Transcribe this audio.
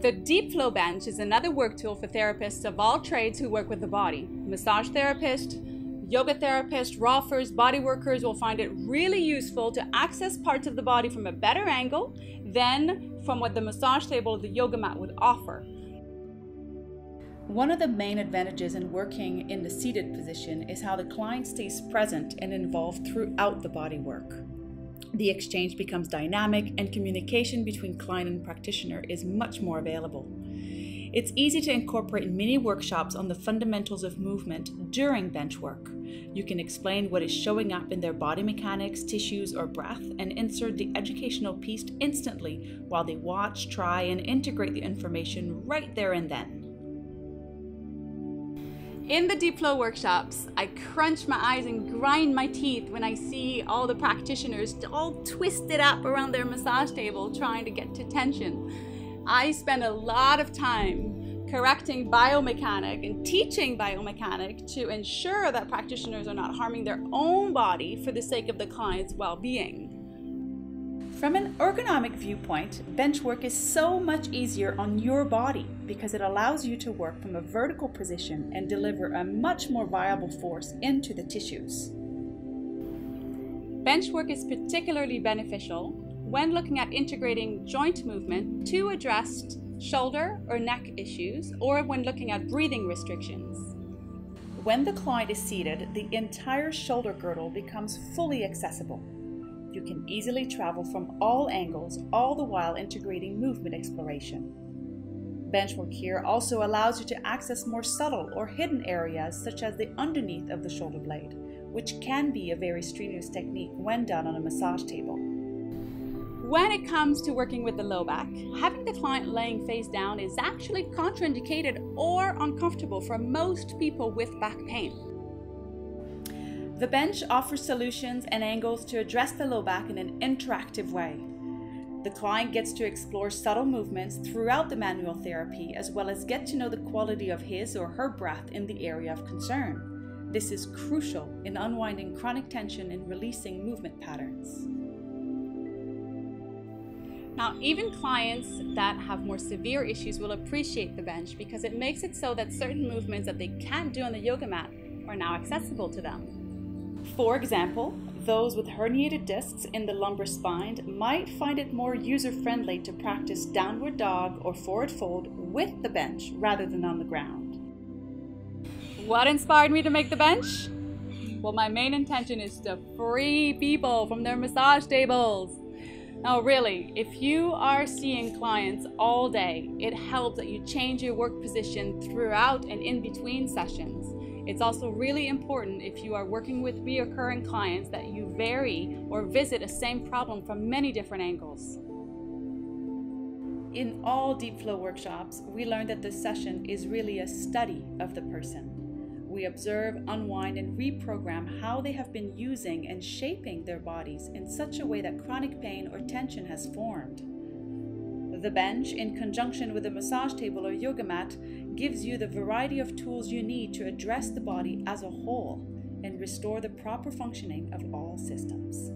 The deep flow bench is another work tool for therapists of all trades who work with the body. Massage therapist, yoga therapist, rolfers, body workers will find it really useful to access parts of the body from a better angle than from what the massage table or the yoga mat would offer. One of the main advantages in working in the seated position is how the client stays present and involved throughout the body work. The exchange becomes dynamic and communication between client and practitioner is much more available. It's easy to incorporate mini workshops on the fundamentals of movement during bench work. You can explain what is showing up in their body mechanics, tissues, or breath, and insert the educational piece instantly while they watch, try, and integrate the information right there and then. In the deep flow workshops, I crunch my eyes and grind my teeth when I see all the practitioners all twisted up around their massage table trying to get to tension. I spend a lot of time correcting biomechanic and teaching biomechanic to ensure that practitioners are not harming their own body for the sake of the client's well-being. From an ergonomic viewpoint, bench work is so much easier on your body because it allows you to work from a vertical position and deliver a much more viable force into the tissues. Bench work is particularly beneficial when looking at integrating joint movement to address shoulder or neck issues, or when looking at breathing restrictions. When the client is seated, the entire shoulder girdle becomes fully accessible. You can easily travel from all angles, all the while integrating movement exploration. Benchwork here also allows you to access more subtle or hidden areas such as the underneath of the shoulder blade, which can be a very strenuous technique when done on a massage table. When it comes to working with the low back, having the client laying face down is actually contraindicated or uncomfortable for most people with back pain. The bench offers solutions and angles to address the low back in an interactive way. The client gets to explore subtle movements throughout the manual therapy, as well as get to know the quality of his or her breath in the area of concern. This is crucial in unwinding chronic tension and releasing movement patterns. Now, even clients that have more severe issues will appreciate the bench because it makes it so that certain movements that they can't do on the yoga mat are now accessible to them. For example, those with herniated discs in the lumbar spine might find it more user-friendly to practice downward dog or forward fold with the bench rather than on the ground. What inspired me to make the bench? Well, my main intention is to free people from their massage tables. Now really, if you are seeing clients all day, it helps that you change your work position throughout and in between sessions. It's also really important if you are working with recurring clients that you vary or visit a same problem from many different angles. In all deep flow workshops, we learned that the session is really a study of the person. We observe, unwind, and reprogram how they have been using and shaping their bodies in such a way that chronic pain or tension has formed. The bench, in conjunction with a massage table or yoga mat, gives you the variety of tools you need to address the body as a whole and restore the proper functioning of all systems.